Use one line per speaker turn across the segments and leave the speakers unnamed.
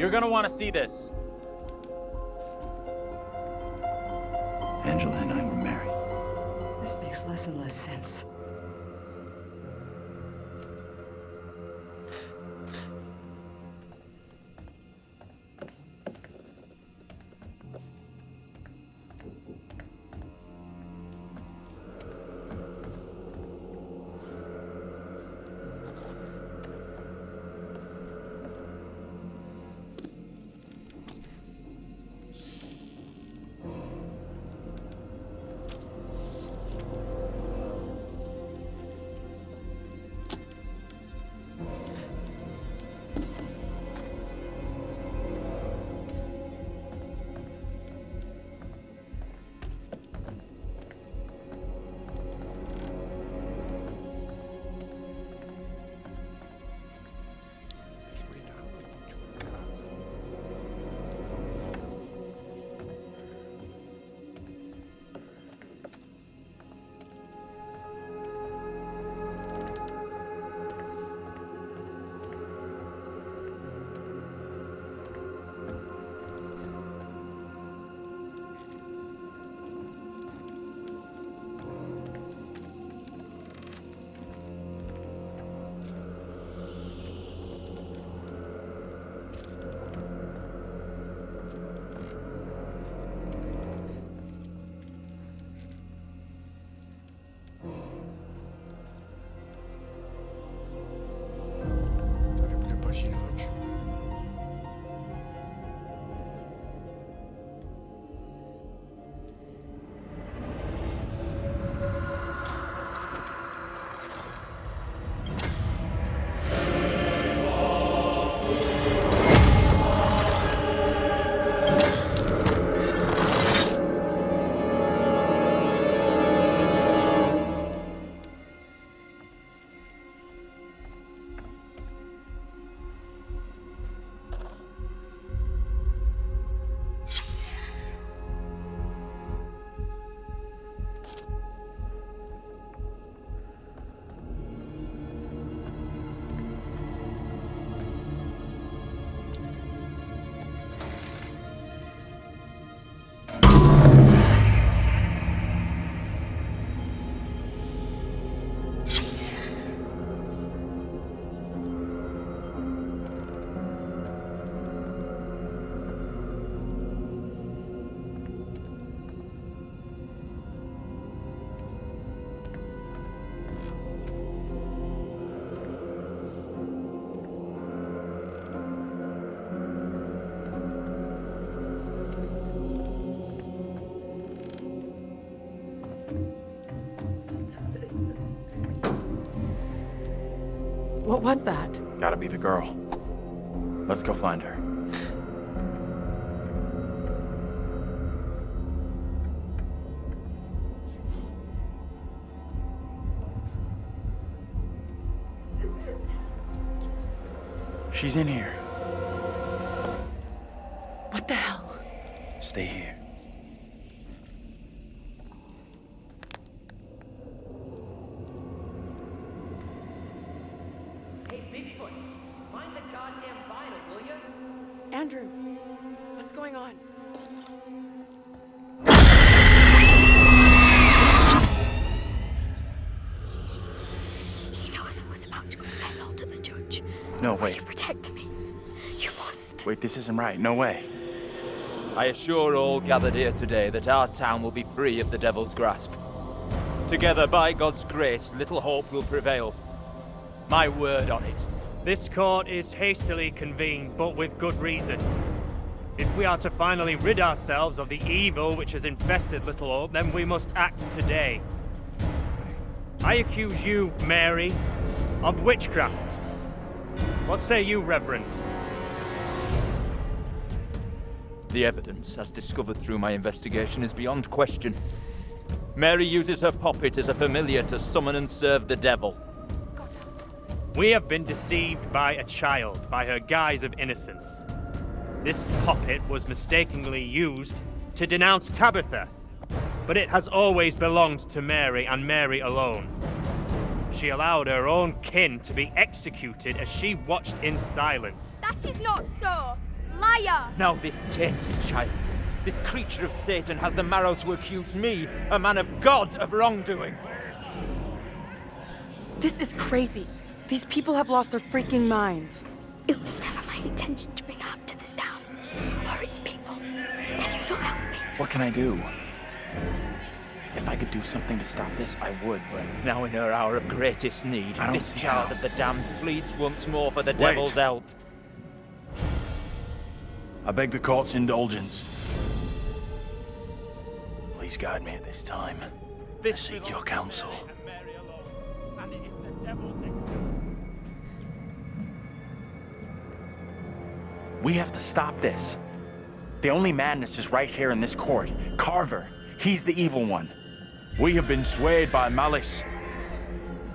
You're gonna want to see this.
Angela and I were married.
This makes less and less sense. What was that?
Gotta be the girl. Let's go find her. She's in here.
What the hell?
Stay here.
Hey, Bigfoot, mind the goddamn vinyl, will ya?
Andrew, what's going on?
He knows I was about to confess all to the judge.
No,
Will
wait.
you protect me? You must.
Wait, this isn't right. No way.
I assure all gathered here today that our town will be free of the devil's grasp. Together, by God's grace, little hope will prevail. My word on it.
This court is hastily convened, but with good reason. If we are to finally rid ourselves of the evil which has infested Little Hope, then we must act today. I accuse you, Mary, of witchcraft. What say you, Reverend?
The evidence, as discovered through my investigation, is beyond question. Mary uses her puppet as a familiar to summon and serve the devil.
We have been deceived by a child, by her guise of innocence. This puppet was mistakenly used to denounce Tabitha, but it has always belonged to Mary and Mary alone. She allowed her own kin to be executed as she watched in silence.
That is not so. liar!
Now this tainted child, this creature of Satan has the marrow to accuse me, a man of God, of wrongdoing.
This is crazy. These people have lost their freaking minds.
It was never my intention to bring harm to this town or its people. Can you not help me?
What can I do? If I could do something to stop this, I would, but...
Now in her hour of greatest need,
I don't
this
see
child
how.
of the damned pleads once more for the devil's help.
I beg the court's indulgence. Please guide me at this time. I seek your counsel.
And it is the devil's
We have to stop this. The only madness is right here in this court. Carver, he's the evil one. We have been swayed by malice.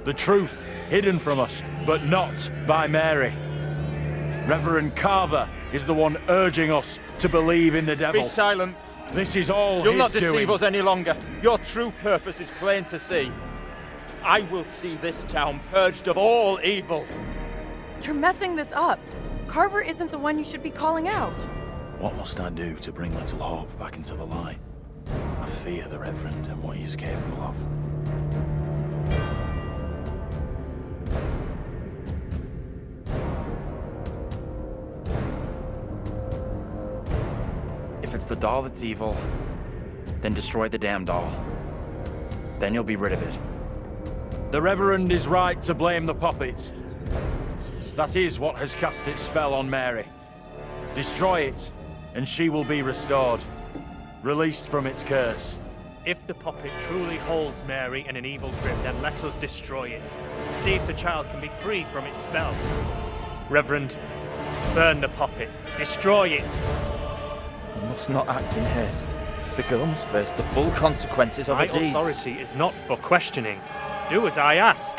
The truth hidden from us, but not by Mary. Reverend Carver is the one urging us to believe in the devil.
Be silent.
This is all
You'll
his
not deceive
doing.
us any longer. Your true purpose is plain to see. I will see this town purged of all evil.
You're messing this up. Carver isn't the one you should be calling out.
What must I do to bring Little Hope back into the light? I fear the Reverend and what he is capable of. If it's the doll that's evil, then destroy the damn doll. Then you'll be rid of it. The Reverend is right to blame the puppet. That is what has cast its spell on Mary. Destroy it, and she will be restored, released from its curse.
If the puppet truly holds Mary in an evil grip, then let us destroy it. See if the child can be free from its spell. Reverend, burn the puppet. Destroy it.
You must not act in haste. The girl must face the full consequences of
My
her deeds.
authority is not for questioning. Do as I ask.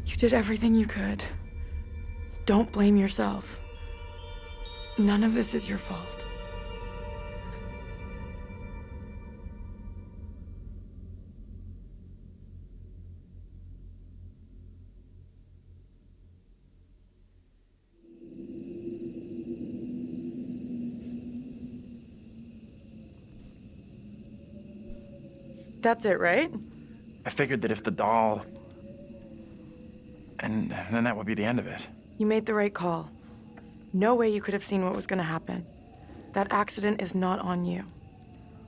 You did everything you could. Don't blame yourself. None of this is your fault. That's it, right?
I figured that if the doll... And then that would be the end of it.
You made the right call. No way you could have seen what was going to happen. That accident is not on you.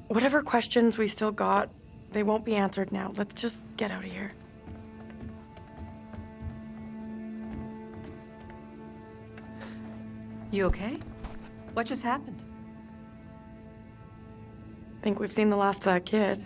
Whatever questions we still got, they won't be answered now. Let's just get out of here.
You okay? What just happened?
Think we've seen the last of that kid.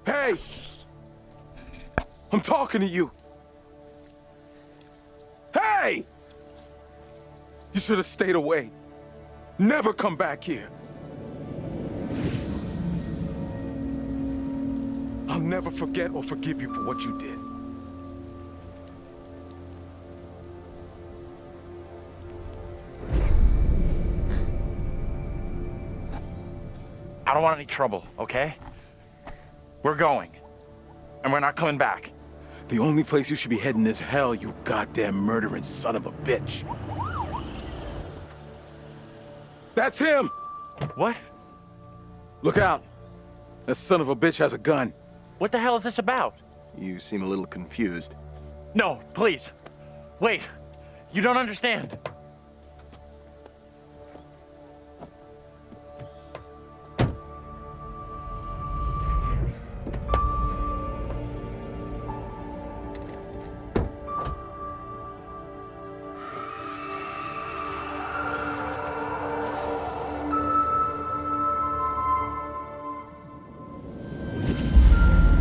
Hey! I'm talking to you. Hey! You should have stayed away. Never come back here. I'll never forget or forgive you for what you did.
I don't want any trouble, okay? We're going. And we're not coming back.
The only place you should be heading is hell, you goddamn murdering son of a bitch. That's him!
What?
Look out. That son of a bitch has a gun.
What the hell is this about?
You seem a little confused.
No, please. Wait. You don't understand.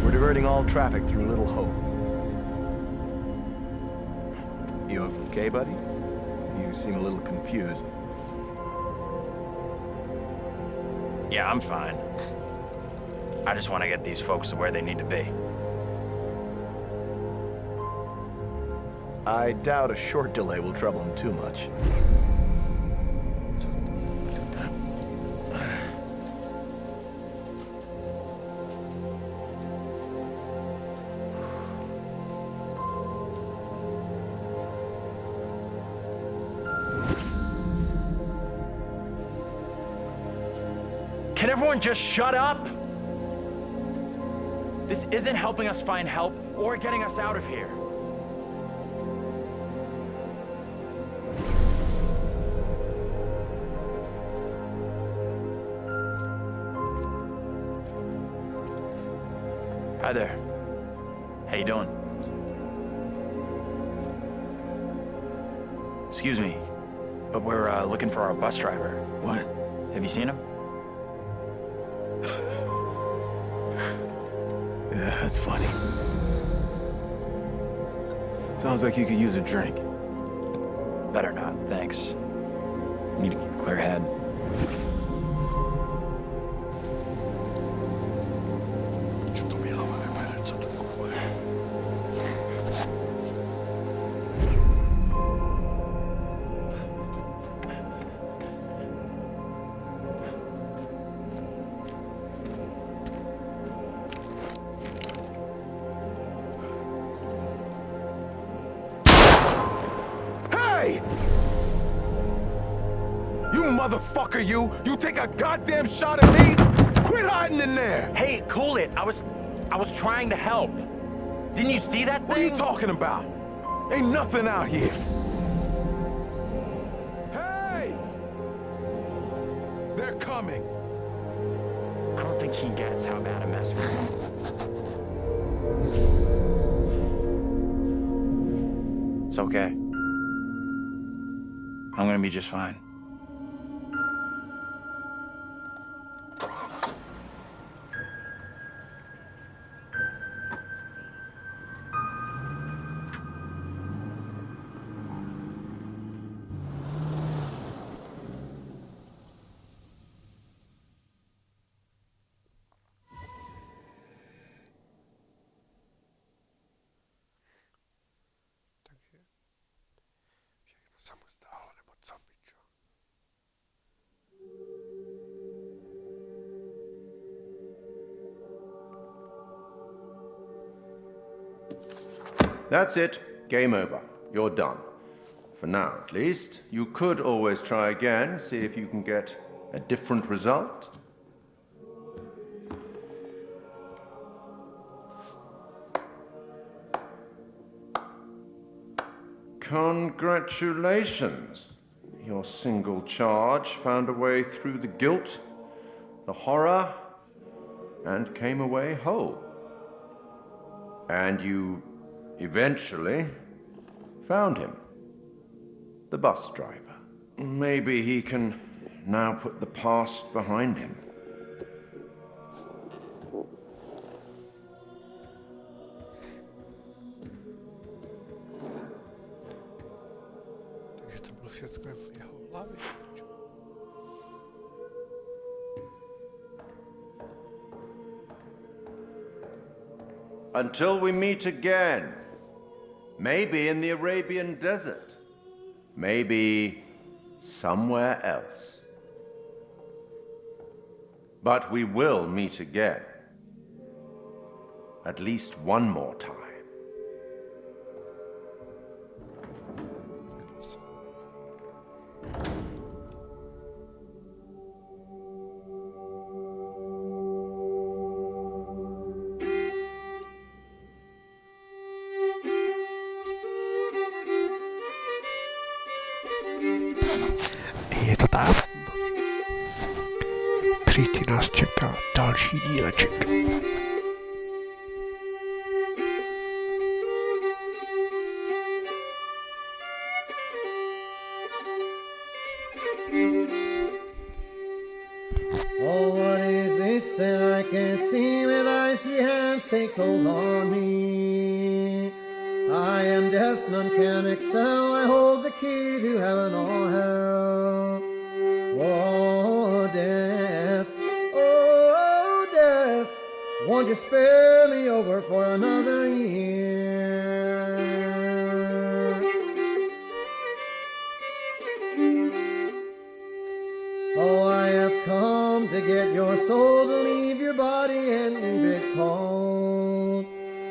We're diverting all traffic through Little Hope. You okay, buddy? You seem a little confused.
Yeah, I'm fine. I just want to get these folks to where they need to be.
I doubt a short delay will trouble him too much.
Can everyone just shut up? This isn't helping us find help or getting us out of here. Hi there. How you doing? Excuse me, but we're looking for our bus driver. What? Have you seen him?
Yeah, that's funny. Sounds like you could use a drink.
Better not, thanks. Need a clear head.
Hey! You motherfucker, you! You take a goddamn shot at me? Quit hiding in there!
Hey, cool it. I was trying to help. Didn't you see that thing?
What are you talking about? Ain't nothing out here. Hey! They're coming.
I don't think he gets how bad a mess we're in. It's okay. I'm gonna be just fine.
That's it. Game over. You're done. For now, at least. You could always try again, see if you can get a different result. Congratulations. Your single charge found a way through the guilt, the horror, and came away whole. And you eventually found him, the bus driver. Maybe he can now put the past behind him.
Takže to bylo všechno v jeho hlavě.
Until we meet again. Maybe in the Arabian desert. Maybe somewhere else. But we will meet again. At least one more time.
нас чекал дальше девочек.
Oh, what is this that I can't see with icy hands takes hold on me? I am death, none can excel. I hold the key to heaven or hell. Oh, death, oh, death, won't you spare me over for another year? Oh, I have come to get your soul, to leave your body and leave it cold,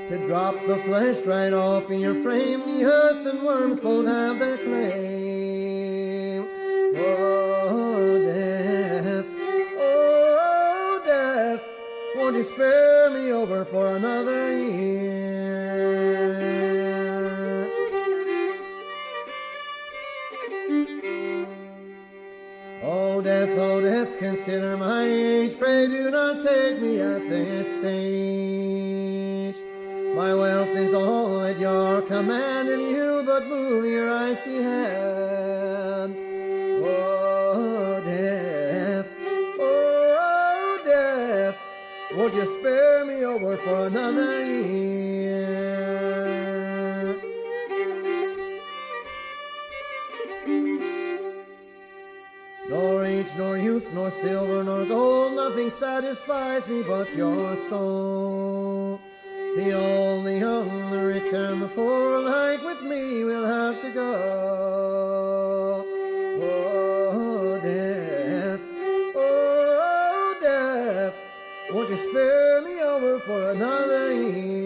to drop the flesh right off of your frame. The earth and worms both have their claim. Oh, death, oh, death, won't you spare me over for another year? Oh, death, consider my age. Pray do not take me at this stage. My wealth is all at your command, and you but move your icy hand. Oh, death, oh, death, won't you spare me over for another year? Nor age, nor youth, nor silver, nor gold, nothing satisfies me but your soul. The old, the young, the rich, and the poor alike with me will have to go. Oh, death, oh, death, won't you spare me over for another year?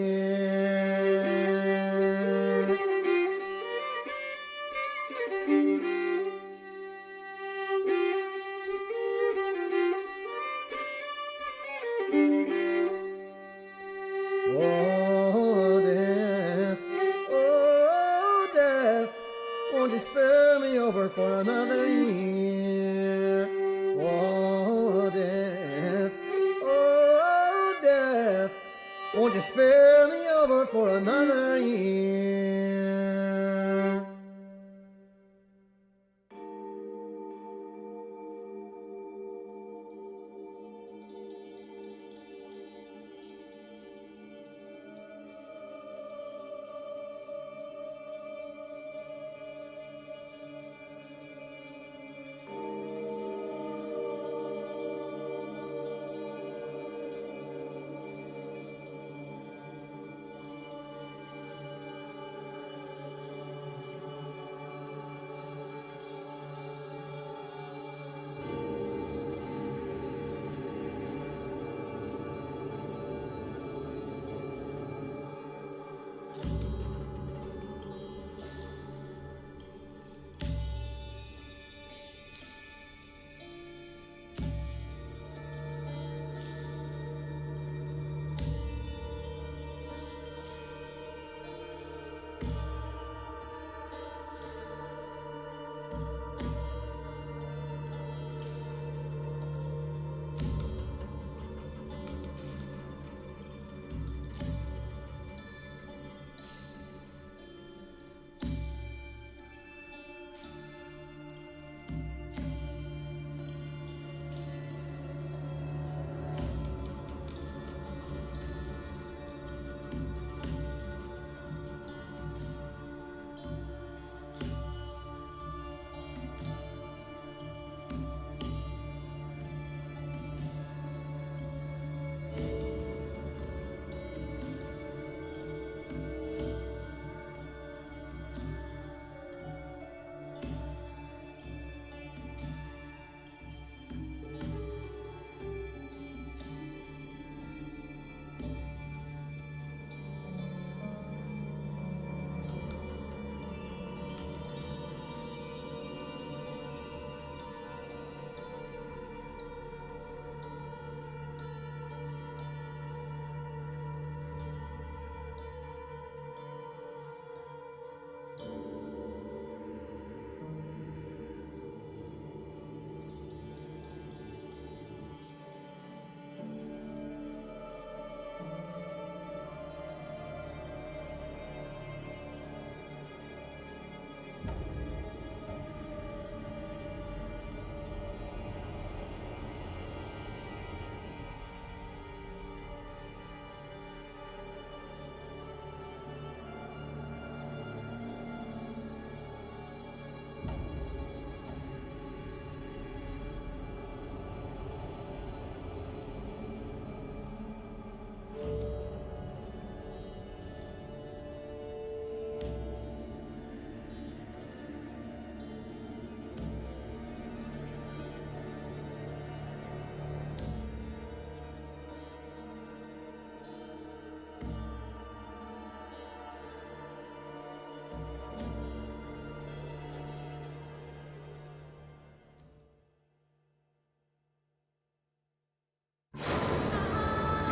Oh, death, oh, death, won't you spare me over for another year? Oh, death, oh, death, won't you spare me over for another year?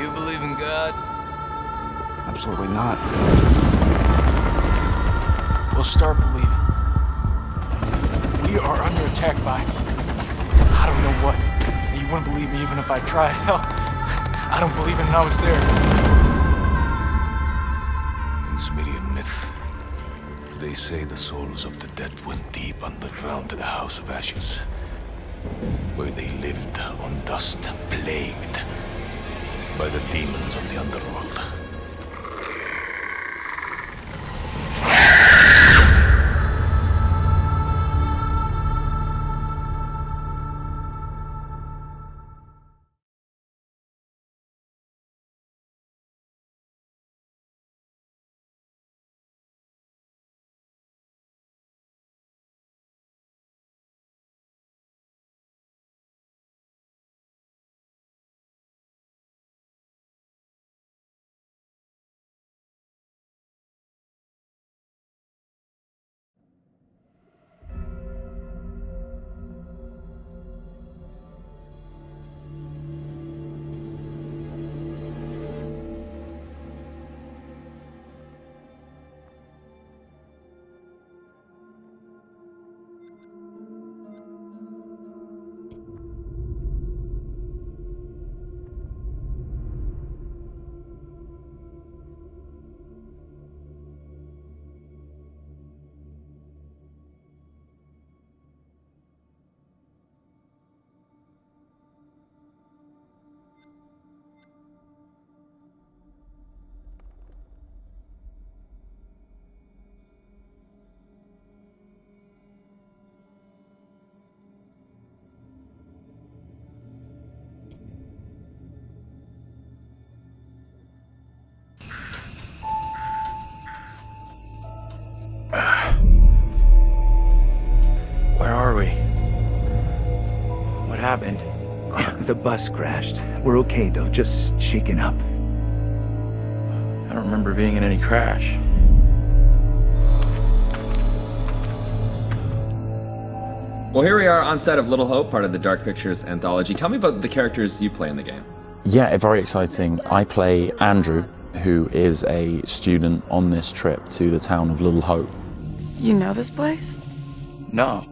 You believe in God?
Absolutely not. We'll start believing. We are under attack by... I don't know what. You wouldn't believe me even if I tried. Hell, I don't believe it and I was there.
In Sumerian myth, they say the souls of the dead went deep underground to the House of Ashes, where they lived on dust, plagued by the demons of the underworld.
Where are we? What happened?
The bus crashed. We're okay, though. Just shaken up.
I don't remember being in any crash.
Well, here we are on set of Little Hope, part of the Dark Pictures anthology. Tell me about the characters you play in the game.
Yeah, very exciting. I play Andrew, who is a student on this trip to the town of Little Hope.
You know this place?
No.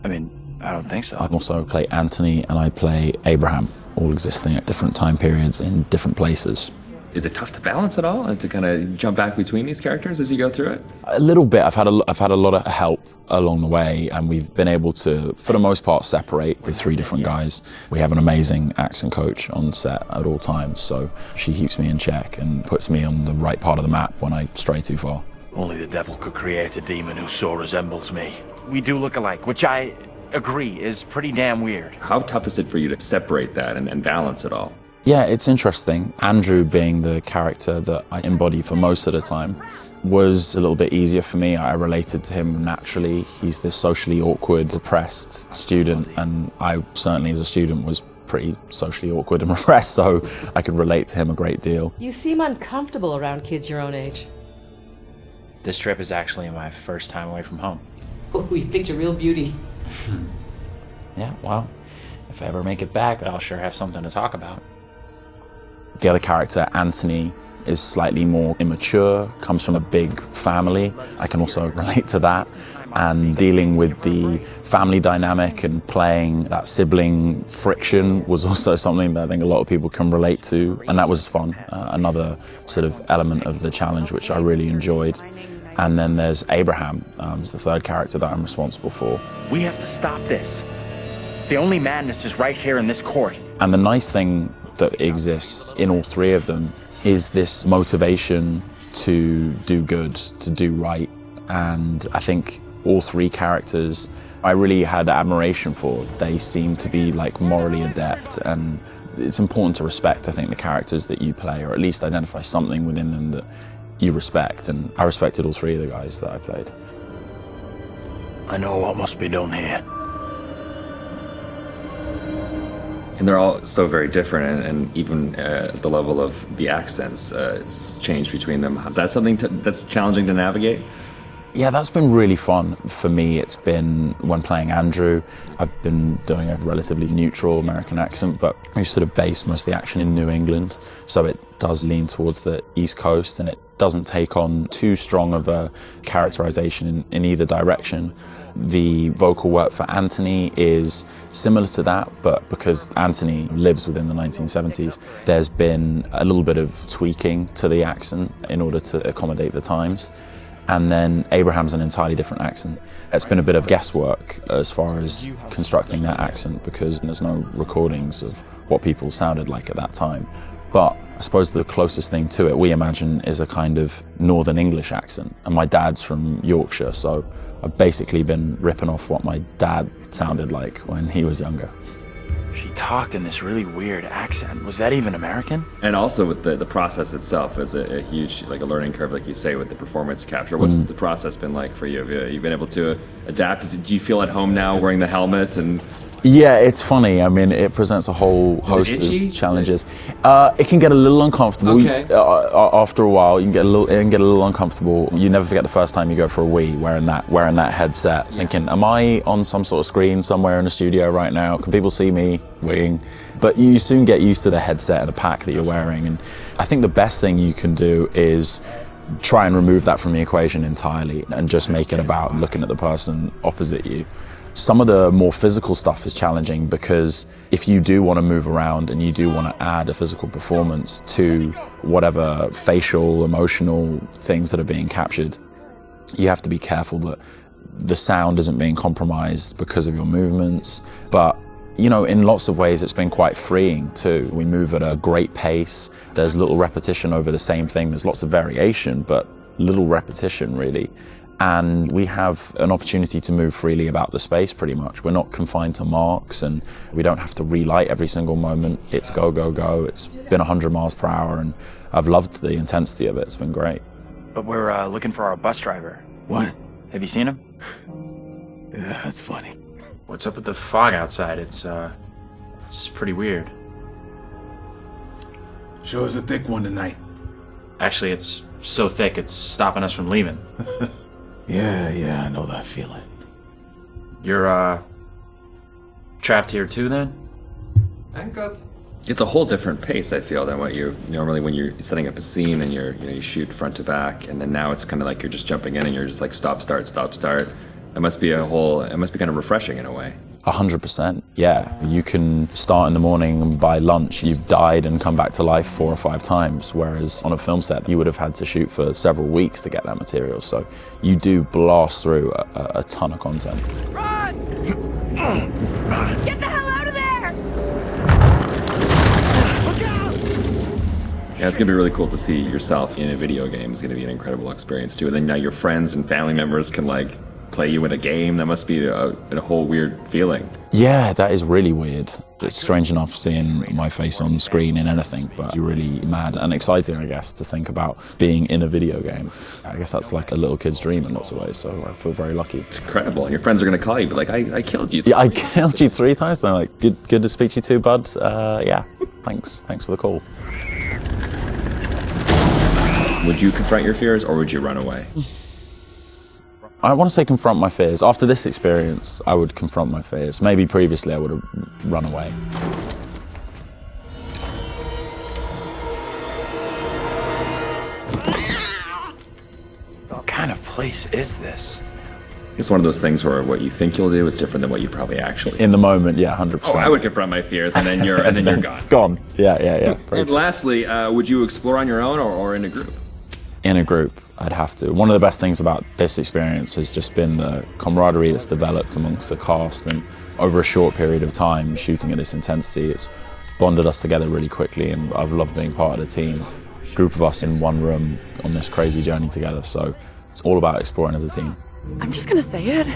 I mean, I don't think so. I also play Anthony and I play Abraham, all existing at different time periods in different places.
Is it tough to balance it all and to kind of jump back between these characters as you go through it?
A little bit. I've had a lot of help along the way, and we've been able to, for the most part, separate the three different guys. We have an amazing accent coach on set at all times, so she keeps me in check and puts me on the right part of the map when I stray too far.
Only the devil could create a demon who so resembles me. We do look alike, which I agree is pretty damn weird.
How tough is it for you to separate that and balance it all?
Yeah, it's interesting. Andrew, being the character that I embody for most of the time, was a little bit easier for me. I related to him naturally. He's this socially awkward, depressed student, and I certainly as a student was pretty socially awkward and repressed, so I could relate to him a great deal.
You seem uncomfortable around kids your own age.
This trip is actually my first time away from home.
Oh, you picked a real beauty.
Yeah, well, if I ever make it back, I'll sure have something to talk about. The other character, Anthony, is slightly more immature, comes from a big family. I can also relate to that. And dealing with the family dynamic and playing that sibling friction was also something that I think a lot of people can relate to. And that was fun, another sort of element of the challenge, which I really enjoyed. And then there's Abraham, is the third character that I'm responsible for.
We have to stop this. The only madness is right here in this court.
And the nice thing that exists in all three of them is this motivation to do good, to do right. And I think all three characters I really had admiration for. They seem to be like morally adept, and it's important to respect, I think, the characters that you play, or at least identify something within them that you respect. And I respected all three of the guys that I played.
I know what must be done here.
And they're all so very different, and even the level of the accents change between them. Is that something that's challenging to navigate?
Yeah, that's been really fun. For me, it's been when playing Andrew. I've been doing a relatively neutral American accent, but we sort of base most of the action in New England, so it does lean towards the East Coast, and it doesn't take on too strong of a characterization in either direction. The vocal work for Anthony is similar to that, but because Anthony lives within the 1970s, there's been a little bit of tweaking to the accent in order to accommodate the times. And then Abraham's an entirely different accent. It's been a bit of guesswork as far as constructing that accent because there's no recordings of what people sounded like at that time. But I suppose the closest thing to it we imagine is a kind of Northern English accent. And my dad's from Yorkshire, so I've basically been ripping off what my dad sounded like when he was younger. She talked in this really weird accent. Was that even American?
And also with the process itself is a huge, like a learning curve, like you say, with the performance capture. What's the process been like for you? Have you been able to adapt? Do you feel at home now wearing the helmet? And
yeah, it's funny. I mean, it presents a whole host of challenges. It can get a little uncomfortable.
Okay.
After a while, it can get a little uncomfortable. You never forget the first time you go for a wee wearing that headset, thinking, am I on some sort of screen somewhere in the studio right now? Can people see me weeing? But you soon get used to the headset and the pack that you're wearing. And I think the best thing you can do is try and remove that from the equation entirely and just make it about looking at the person opposite you. Some of the more physical stuff is challenging because if you do want to move around and you do want to add a physical performance to whatever facial, emotional things that are being captured, you have to be careful that the sound isn't being compromised because of your movements. But, you know, in lots of ways it's been quite freeing too. We move at a great pace. There's little repetition over the same thing. There's lots of variation, but little repetition really. And we have an opportunity to move freely about the space pretty much. We're not confined to marks and we don't have to relight every single moment. It's go, go, go. It's been 100 miles per hour and I've loved the intensity of it. It's been great.
But we're looking for our bus driver.
What?
Have you seen him?
Yeah, that's funny.
What's up with the fog outside? It's pretty weird.
Sure is a thick one tonight.
Actually, it's so thick it's stopping us from leaving.
Yeah, I know that feeling.
You're, trapped here too, then?
I'm good.
it's a whole different pace, I feel, than what you normally when you're setting up a scene and you shoot front to back, and then now it's kind of like you're just jumping in and you're just like stop, start, stop, start. It must be kind of refreshing in a way.
100%, yeah. You can start in the morning and by lunch you've died and come back to life 4 or 5 times, whereas on a film set you would have had to shoot for several weeks to get that material. So you do blast through a ton of content.
Run! Get the hell out of there! Look out!
Yeah, it's gonna be really cool to see yourself in a video game. It's gonna be an incredible experience too. And then now your friends and family members can like play you in a game. That must be a whole weird feeling.
Yeah, that is really weird. It's strange enough seeing my face on screen in anything, but you're really mad and exciting, I guess, to think about being in a video game. I guess that's like a little kid's dream in lots of ways, so I feel very lucky.
It's incredible. And your friends are going to call you, but like, I killed you.
Yeah, I killed you 3 times. And they're like, good to speak to you too, bud. Yeah, thanks for the call.
Would you confront your fears or would you run away?
I want to say confront my fears. After this experience, I would confront my fears. Maybe previously I would have run away.
What kind of place is this?
It's one of those things where what you think you'll do is different than what you probably actually do.
In the moment, yeah, 100%.
Oh, I would confront my fears, and then you're gone.
Gone. Yeah.
And lastly, would you explore on your own or in a group?
In a group, I'd have to. One of the best things about this experience has just been the camaraderie that's developed amongst the cast, and over a short period of time shooting at this intensity, it's bonded us together really quickly, and I've loved being part of the team. A group of us in one room on this crazy journey together, so it's all about exploring as a team.
I'm just gonna say it.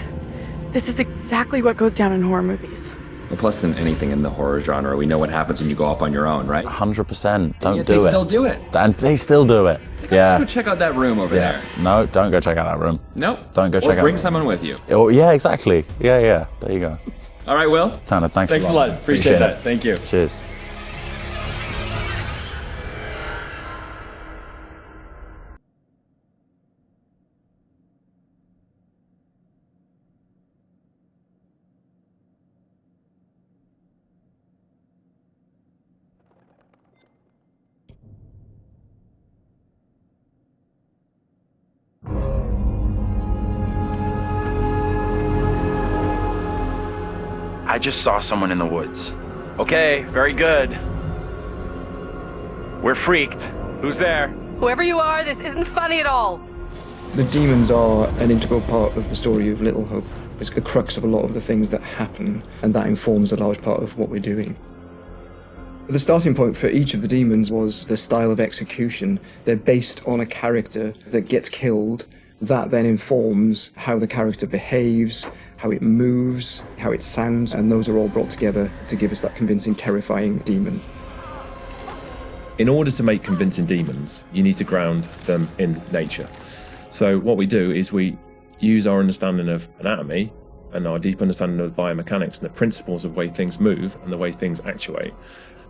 This is exactly what goes down in horror movies.
Well, plus than anything in the horror genre, we know what happens when you go off on your own, right?
100%. Don't do it.
They still do it.
And they still do it.
Let's go check out that room over there.
No, don't go check out that room.
Nope.
Don't go check out.
Or bring someone with you.
Oh, yeah, exactly. Yeah. There you go.
All right, Will.
Tanner, thanks
a lot. Appreciate that. Thank you.
Cheers. I just saw someone in the woods. Okay, very good. We're freaked. Who's there?
Whoever you are, this isn't funny at all.
The demons are an integral part of the story of Little Hope. It's the crux of a lot of the things that happen, and that informs a large part of what we're doing. The starting point for each of the demons was the style of execution. They're based on a character that gets killed. That then informs how the character behaves, how it moves, how it sounds, and those are all brought together to give us that convincing, terrifying demon.
In order to make convincing demons, you need to ground them in nature. So what we do is we use our understanding of anatomy and our deep understanding of biomechanics and the principles of the way things move and the way things actuate,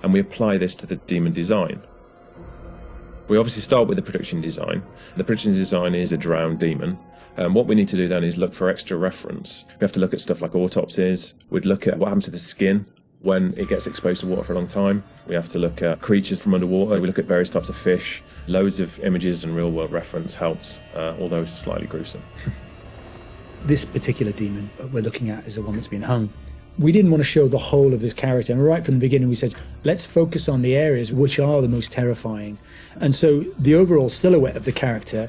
and we apply this to the demon design. We obviously start with the production design. The production design is a drowned demon. What we need to do then is look for extra reference. We have to look at stuff like autopsies. We'd look at what happens to the skin when it gets exposed to water for a long time. We have to look at creatures from underwater. We look at various types of fish. Loads of images and real-world reference helps, although it's slightly gruesome.
This particular demon we're looking at is the one that's been hung. We didn't want to show the whole of this character, and right from the beginning we said, let's focus on the areas which are the most terrifying. And so the overall silhouette of the character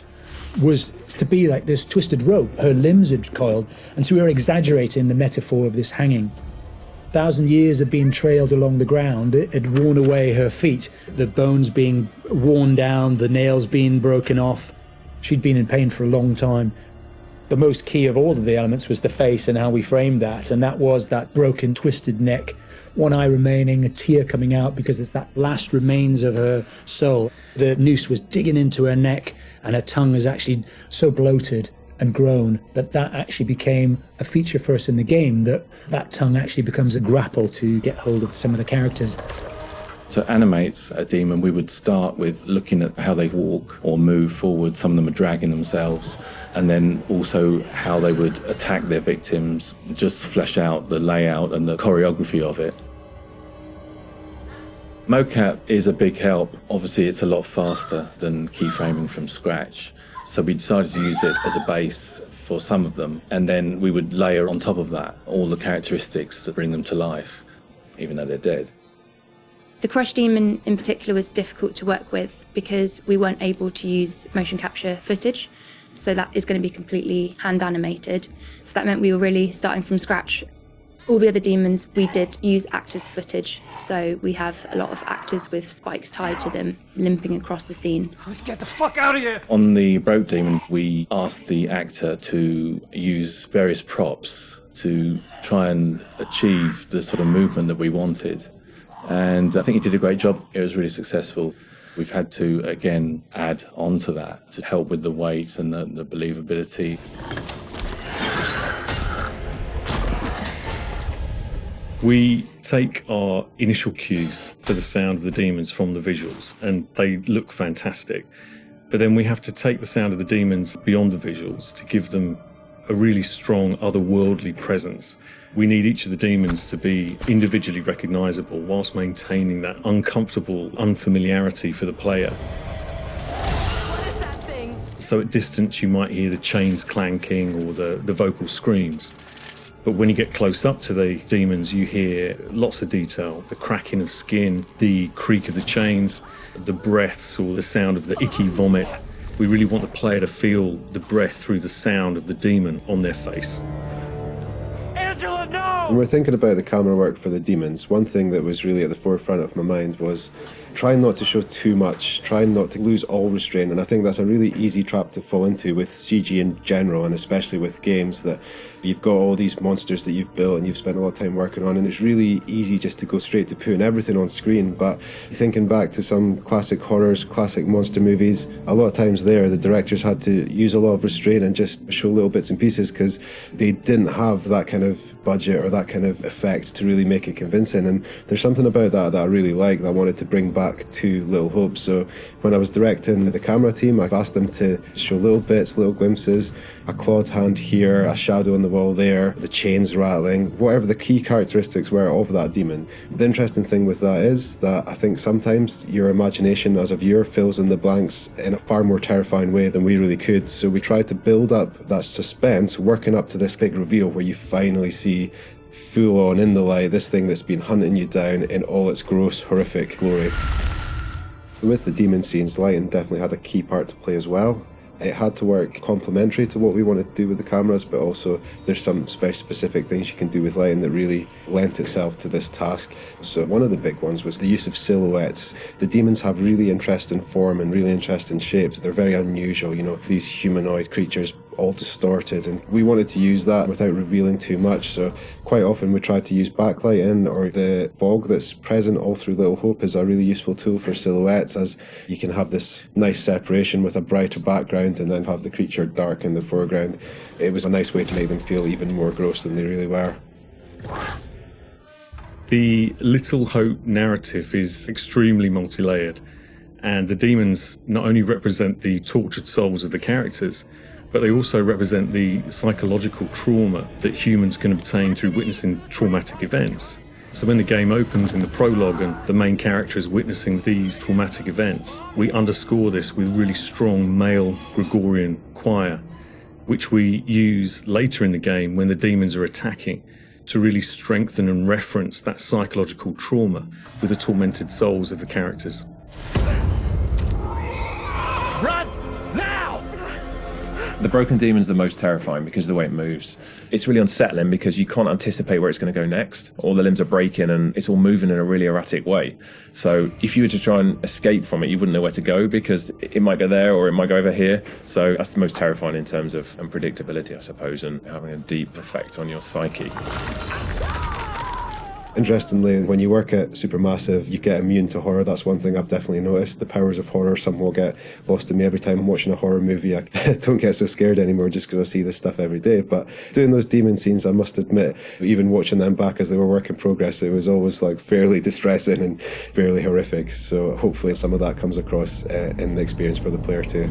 was to be like this twisted rope. Her limbs had coiled, and so we were exaggerating the metaphor of this hanging. 1,000 years of being trailed along the ground, it had worn away her feet, the bones being worn down, the nails being broken off. She'd been in pain for a long time. The most key of all of the elements was the face and how we framed that, and that was that broken, twisted neck, one eye remaining, a tear coming out because it's that last remains of her soul. The noose was digging into her neck, and her tongue is actually so bloated and grown that that actually became a feature for us in the game, that tongue actually becomes a grapple to get hold of some of the characters.
To animate a demon, we would start with looking at how they walk or move forward. Some of them are dragging themselves, and then also how they would attack their victims, just flesh out the layout and the choreography of it. Mocap is a big help. Obviously, it's a lot faster than keyframing from scratch. So we decided to use it as a base for some of them, and then we would layer on top of that all the characteristics that bring them to life, even though they're dead.
The Crush Demon in particular was difficult to work with because we weren't able to use motion capture footage, so that is going to be completely hand animated. So that meant we were really starting from scratch. All the other demons we did use actors' footage, so we have a lot of actors with spikes tied to them limping across the scene.
Let's get the fuck out of here!
On the Broke Demon, we asked the actor to use various props to try and achieve the sort of movement that we wanted. And I think he did a great job. It was really successful. We've had to, again, add on to that to help with the weight and the believability.
We take our initial cues for the sound of the demons from the visuals, and they look fantastic. But then we have to take the sound of the demons beyond the visuals to give them a really strong otherworldly presence. We need each of the demons to be individually recognizable whilst maintaining that uncomfortable unfamiliarity for the player.
What is that thing?
So at distance you might hear the chains clanking or the vocal screams. But when you get close up to the demons, you hear lots of detail, the cracking of skin, the creak of the chains, the breaths or the sound of the icky vomit. We really want the player to feel the breath through the sound of the demon on their face.
Angela, no!
When we're thinking about the camera work for the demons, one thing that was really at the forefront of my mind was trying not to show too much, trying not to lose all restraint, and I think that's a really easy trap to fall into with CG in general, and especially with games that you've got all these monsters that you've built and you've spent a lot of time working on, and it's really easy just to go straight to putting everything on screen. But thinking back to some classic horrors, classic monster movies, a lot of times there the directors had to use a lot of restraint and just show little bits and pieces because they didn't have that kind of budget or that kind of effect to really make it convincing. And there's something about that I really like, that I wanted to bring back to Little Hope. So when I was directing the camera team, I asked them to show little bits, little glimpses, a clawed hand here, a shadow on the wall there, the chains rattling, whatever the key characteristics were of that demon. The interesting thing with that is that I think sometimes your imagination as a viewer fills in the blanks in a far more terrifying way than we really could. So we tried to build up that suspense, working up to this big reveal where you finally see full on in the light, this thing that's been hunting you down in all its gross, horrific glory. With the demon scenes, lighting definitely had a key part to play as well. It had to work complementary to what we wanted to do with the cameras, but also there's some very specific things you can do with lighting that really lent itself to this task. So one of the big ones was the use of silhouettes. The demons have really interesting form and really interesting shapes. They're very unusual, you know, these humanoid creatures all distorted, and we wanted to use that without revealing too much. So quite often we tried to use backlighting, or the fog that's present all through Little Hope is a really useful tool for silhouettes, as you can have this nice separation with a brighter background and then have the creature dark in the foreground. It was a nice way to make them feel even more gross than they really were.
The Little Hope narrative is extremely multi-layered, and the demons not only represent the tortured souls of the characters, but they also represent the psychological trauma that humans can obtain through witnessing traumatic events. So when the game opens in the prologue and the main character is witnessing these traumatic events, we underscore this with really strong male Gregorian choir, which we use later in the game when the demons are attacking, to really strengthen and reference that psychological trauma with the tormented souls of the characters.
Run! Now!
The broken demon's the most terrifying because of the way it moves. It's really unsettling because you can't anticipate where it's going to go next. All the limbs are breaking and it's all moving in a really erratic way. So if you were to try and escape from it, you wouldn't know where to go because it might go there or it might go over here. So that's the most terrifying in terms of unpredictability, I suppose, and having a deep effect on your psyche.
Interestingly, when you work at Supermassive, you get immune to horror. That's one thing I've definitely noticed. The powers of horror somehow get lost in me every time I'm watching a horror movie. I don't get so scared anymore just because I see this stuff every day. But doing those demon scenes, I must admit, even watching them back as they were work in progress, it was always like fairly distressing and fairly horrific. So hopefully some of that comes across in the experience for the player too.